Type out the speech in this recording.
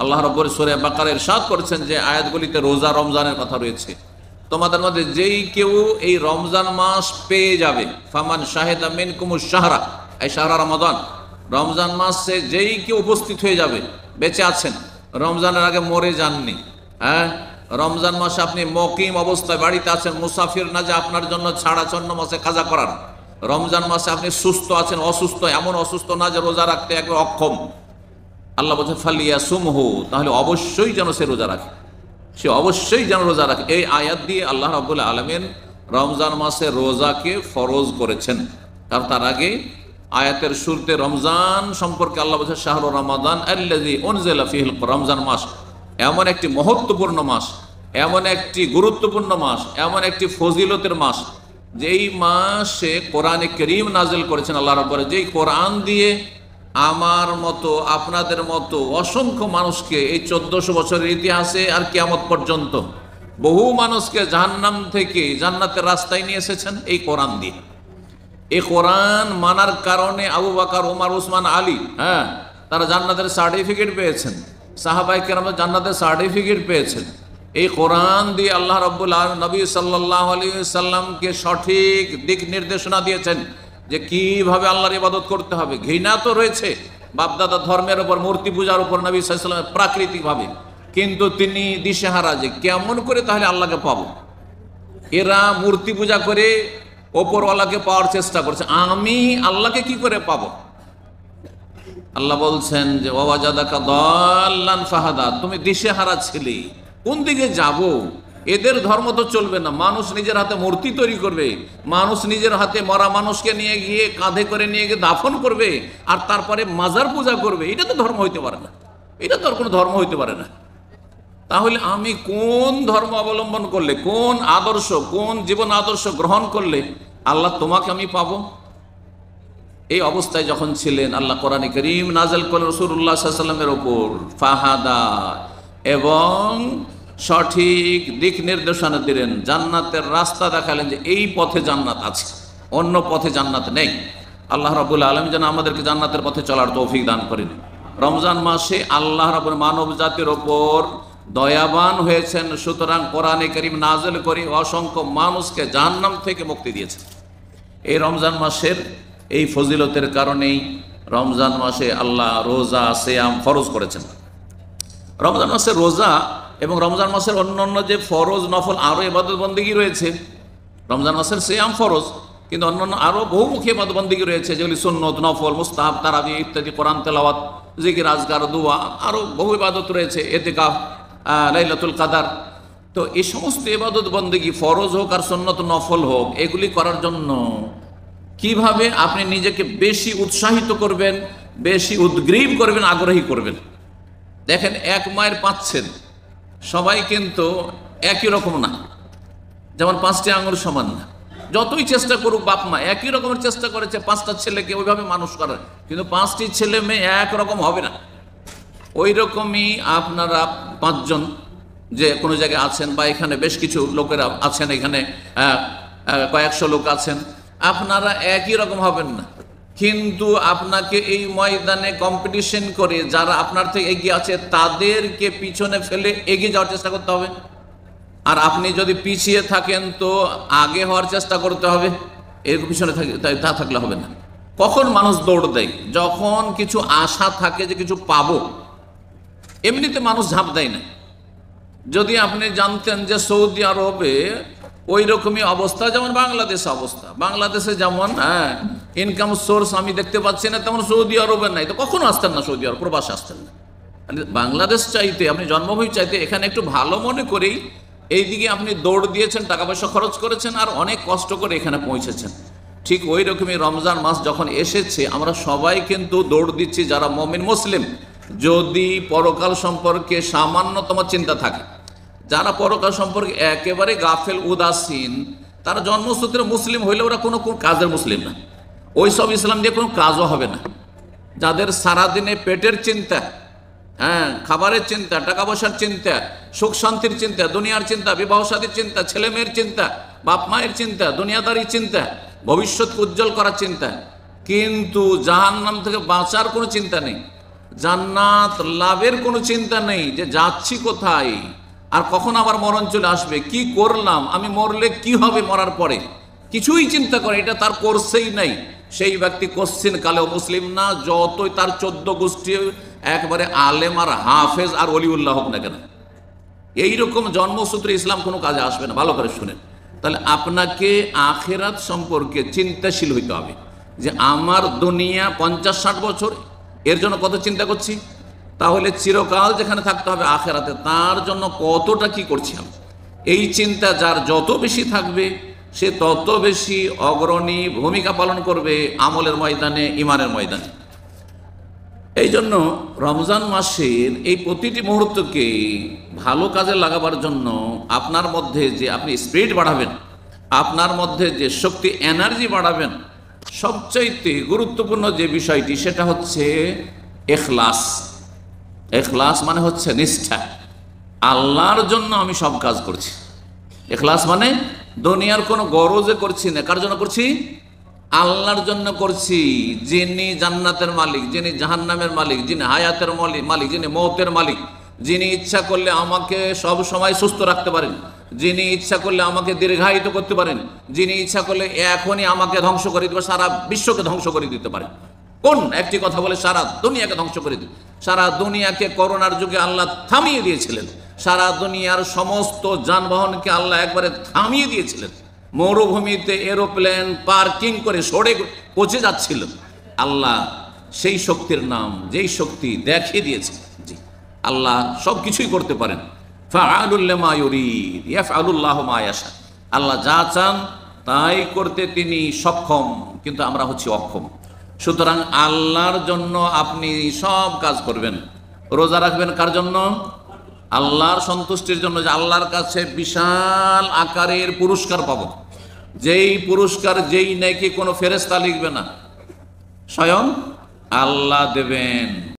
আল্লাহ রাব্বুল সূরা বাকারা ইরশাদ করেছেন যে আয়াতগুলিতে রোজা রমজানের কথা রয়েছে। তোমাদের মধ্যে যেই কেউ এই রমজান মাস পেয়ে যাবে, ফামান শাহিদা মিনকুমুশ শাহরা, এই শাহরা রমাদান, রমজান মাসে যেই কেউ উপস্থিত হয়ে যাবে, বেঁচে আছেন, রমজানের আগে মরে যাননি, হ্যাঁ, রমজান মাসে আপনি মকিম অবস্থায় বাড়িতে আছেন, মুসাফির না যে আপনার জন্য ছাড়াছন্ন মাসে কাজা করার, রমজান মাসে আপনি সুস্থ আছেন, অসুস্থ, এমন অসুস্থ না যে রোজা রাখতে একবার অক্ষম, আল্লাহ বলছে ফালিয়াসুমহু, তাহলে অবশ্যই যেন সে রোজা রাখে, সে অবশ্যই যেন রোজা রাখে। এই আয়াত দিয়ে আল্লাহ রাব্বুল আলামিন রমজান মাসে রোজাকে ফরজ করেছেন। আর তার আগে আয়াতের শুরুতে রমজান সম্পর্কে আল্লাহ বলছে শাহরু রমাদান আল্লাযী উনজিলা ফীহিল কুরআন, রমজান মাস এমন একটি মহত্বপূর্ণ মাস, এমন একটি গুরুত্বপূর্ণ মাস, এমন একটি ফজিলতের মাস, যেই মাসে কোরআনে কারীম নাজিল করেছেন আল্লাহ রাব্বুল, যেই কোরআন দিয়ে আমার মতো আপনাদের মতো অসংখ্য মানুষকে এই 1400 বছরের ইতিহাসে আর কিয়ামত পর্যন্ত বহু মানুষকে জাহান্নাম থেকে জান্নাতের রাস্তায় নিয়ে এসেছেন এই কোরআন দিয়ে। এই কোরআন মানার কারণে আবু বকর, ওমর, উসমান, আলী, হ্যাঁ, তারা জান্নাতের সার্টিফিকেট পেয়েছেন, সাহাবায়ে কেরাম জান্নাতের সার্টিফিকেট পেয়েছেন। এই কোরআন দিয়ে আল্লাহ রাব্বুল আলামিন নবী সাল্লাল্লাহু আলাইহি সাল্লামকে সঠিক দিক নির্দেশনা দিয়েছেন যে কিভাবে আল্লাহর ইবাদত করতে হবে। ঘৃণা তো রয়েছে বাপদাদা ধর্মের উপর, মূর্তি পূজার উপর নবী সাল্লাল্লাহু আলাইহি সাল্লামের প্রাকৃতিকভাবে, কিন্তু তিনি দিশেহারা যে কেমন করে তাহলে আল্লাহকে পাবো। এরা মূর্তি পূজা করে ওপরওয়ালাকে পাওয়ার চেষ্টা করছে, আমি আল্লাহকে কি করে পাবো? আল্লাহ বলছেন যে ওয়াজাদাকা দাল্লান ফাহাদা, তুমি দিশেহারা ছিলে, কোন দিকে যাব? এদের ধর্ম তো চলবে না। মানুষ নিজের হাতে মূর্তি তৈরি করবে, মানুষ নিজের হাতে মরা মানুষকে নিয়ে গিয়ে কাঁধে করে নিয়ে গিয়ে দাফন করবে, আর তারপরে মাজার পূজা করবে। এটা তো ধর্ম হইতে পারে না, এটা তো আর কোনো ধর্ম হইতে পারে না। তাহলে আমি কোন ধর্ম অবলম্বন করলে, কোন আদর্শ, কোন জীবন আদর্শ গ্রহণ করলে আল্লাহ তোমাকে আমি পাবো? এই অবস্থায় যখন ছিলেন আল্লাহ কোরআনে কারীম নাযিল করলেন রাসূলুল্লাহ সাল্লাল্লাহু আলাইহি ওয়াসাল্লামের উপর, ফাহাদা, এবং সঠিক দিক নির্দেশনা দিলেন, জান্নাতের রাস্তা দেখালেন যে এই পথে জান্নাত আছে, অন্য পথে জান্নাত নেই। আল্লাহ রাব্বুল আলামিন যেন আমাদেরকে জান্নাতের পথে চলার তৌফিক দান করেন। রমজান মাসে আল্লাহ রাব্বুল মানব জাতির ওপর দয়াবান হয়েছেন, সুতরাং কোরআনে কারীম নাযিল করে অসংখ্য মানুষকে জাহান্নাম থেকে মুক্তি দিয়েছেন। এই রমজান মাসের এই ফজিলতের কারণেই রমজান মাসে আল্লাহ রোজা সিয়াম ফরজ করেছেন। রমজান মাসের রোজা এবং রমজান মাসের অন্যান্য যে ফরজ নফল আরও ইবাদত বন্দেগী রয়েছে, রমজান মাসের সিয়াম ফরজ, কিন্তু অন্যান্য আরও বহুমুখী ইবাদত বন্দেগী রয়েছে, যেগুলি সুন্নত, নফল, মুস্তাহাব, তারাবি ইত্যাদি, কোরআন তেলাওয়াত, জিকির, আজকার, দুয়া, আরও বহু ইবাদত রয়েছে, ইতিকাফ, লাইলাতুল কাদার। তো এই সমস্ত ইবাদত বন্দেগী ফরজ হোক আর সুন্নত নফল হোক, এগুলি করার জন্য কিভাবে আপনি নিজেকে বেশি উৎসাহিত করবেন, বেশি উদ্গ্রীব করবেন, আগ্রহী করবেন। দেখেন, এক মায়ের 5 ছেলে, সবাই কিন্তু একই রকম না, যেমন 5টি আঙুর সমান না। যতই চেষ্টা করুক বাপ মা, একই রকমের চেষ্টা করেছে 5টা ছেলেকে ওইভাবে মানুষ করার, কিন্তু 5টি ছেলে মেয়ে একরকম হবে না। ওই রকমই আপনারা 5 জন যে কোনো জায়গায় আছেন, বা এখানে বেশ কিছু লোকেরা আছেন, এখানে কয়েকশো লোক আছেন, আপনারা একই রকম হবেন না। কিন্তু আপনাকে এই ময়দানে কম্পিটিশন করে যারা আপনার থেকে এগিয়ে আছে তাদেরকে পিছনে ফেলে এগিয়ে যাওয়ার চেষ্টা করতে হবে। আর আপনি যদি পিছিয়ে থাকেন তো আগে হওয়ার চেষ্টা করতে হবে, এর পিছনে তা থাকলে হবে না। কখন মানুষ দৌড় দেয়? যখন কিছু আশা থাকে যে কিছু পাবো, এমনিতে মানুষ ঝাঁপ দেয় না। যদি আপনি জানতেন যে সৌদি আরবে ওই রকমই অবস্থা যেমন বাংলাদেশে অবস্থা, বাংলাদেশে যেমন ইনকাম সোর্স আমি দেখতে পাচ্ছি না, তেমন সৌদি আরবের নাই, তো কখনো আসতেন না সৌদি আরব, প্রবাসে আসতেন না। বাংলাদেশ চাইতে, আপনি জন্মভূমি চাইতে এখানে একটু ভালো মনে করেই এইদিকে আপনি দৌড় দিয়েছেন, টাকা পয়সা খরচ করেছেন, আর অনেক কষ্ট করে এখানে পৌঁছেছেন। ঠিক ওই রকমই রমজান মাস যখন এসেছে, আমরা সবাই কিন্তু দৌড় দিচ্ছি যারা মুমিন মুসলিম, যদি পরকাল সম্পর্কে সামান্যতম চিন্তা থাকে। যারা পরকাল সম্পর্কে একেবারে গাফেল উদাসীন, তারা জন্মসূত্রে মুসলিম হইলে ওরা কোনো কাজের মুসলিম না, ওই সব ইসলাম দিয়ে কোনো কাজও হবে না। যাদের সারাদিনে পেটের চিন্তা, খাবারের চিন্তা, টাকা পয়সার চিন্তা, সুখ শান্তির চিন্তা, দুনিয়ার চিন্তা, বিবাহ শাদীর চিন্তা, ছেলে মেয়ের চিন্তা, বাপ মায়ের চিন্তা, দুনিয়াদারির চিন্তা, ভবিষ্যৎকে উজ্জ্বল করার চিন্তা, কিন্তু জাহান্নাম থেকে বাঁচার কোনো চিন্তা নেই। জান্নাত লাভের কোনো চিন্তা নেই যে যাচ্ছি কোথায়, আর কখন আবার মরণ চলে আসবে, কি করলাম, আমি মরলে কি হবে, মরার পরে কিছুই চিন্তা করে এটা তার কোর্সেই নাই, সেই ব্যক্তি কোশ্চিন কালেও মুসলিম না, যতই তার 14 গোষ্ঠী একবারে আলেম আর হাফেজ আর অলিউল্লাহ হোক না কেন। এইরকম জন্মসূত্রে ইসলাম কোনো কাজে আসবে না। ভালো করে শুনেন, তাহলে আপনাকে আখেরাত সম্পর্কে চিন্তাশীল হইতে হবে যে আমার দুনিয়া 50-60 বছর, এর জন্য কত চিন্তা করছি, তাহলে চিরকাল যেখানে থাকতে হবে আখেরাতে তার জন্য কতটা কি করছি আমি। এই চিন্তা যার যত বেশি থাকবে সে তত বেশি অগ্রণী ভূমিকা পালন করবে আমলের ময়দানে, ইমানের ময়দানে। এই জন্য রমজান মাসের এই প্রতিটি মুহূর্তকে ভালো কাজে লাগাবার জন্য আপনার মধ্যে যে আপনি স্পিরিট বাড়াবেন, আপনার মধ্যে যে শক্তি এনার্জি বাড়াবেন, সবচাইতে গুরুত্বপূর্ণ যে বিষয়টি সেটা হচ্ছে এখলাস। এখলাস মানে হচ্ছে নিষ্ঠা, আল্লাহর জন্য আমি সব কাজ করছি। এখলাস মানে দুনিয়ার কোনো গরজে করছি না, কার জন্য করছি, আল্লাহর জন্য করছি, যিনি জান্নাতের মালিক, যিনি জাহান্নামের মালিক, যিনি হায়াতের মালিক, যিনি মৌতের মালিক, যিনি ইচ্ছা করলে আমাকে সব সময় সুস্থ রাখতে পারেন, যিনি ইচ্ছা করলে আমাকে দীর্ঘায়িত করতে পারেন, যিনি ইচ্ছা করলে এখনই আমাকে ধ্বংস করে দিতে পারেন, সারা বিশ্বকে ধ্বংস করে দিতে পারেন। কোন একটি কথা বলে সারা দুনিয়াকে ধ্বংস করে দিতে? সারা দুনিয়াকে করোনার যুগে আল্লাহ থামিয়ে দিয়েছিলেন, সারা দুনিয়ার সমস্ত যানবাহনকে আল্লাহ একবারে থামিয়ে দিয়েছিলেন, মরুভূমিতে এরোপ্লেন পার্কিং করে সরে পৌঁছে যাচ্ছিল। আল্লাহ সেই শক্তির নাম, যেই শক্তি দেখিয়ে দিয়েছে। জি, আল্লাহ সব কিছুই করতে পারেন। ফাআলুল লিমা ইউরিদ ইয়াফআলুল্লাহু মা ইয়াশা। আল্লাহ যা চান তাই করতে তিনি সক্ষম, কিন্তু আমরা হচ্ছি অক্ষম। সুতরাং আল্লাহর জন্য আপনি সব কাজ করবেন। রোজা রাখবেন কার জন্য? আল্লাহর সন্তুষ্টির জন্য, যে আল্লাহর কাছে বিশাল আকারের পুরস্কার পাবো, যেই পুরস্কার, যেই নেকি কোনো ফেরেশতা লিখবে না, স্বয়ং আল্লাহ দেবেন।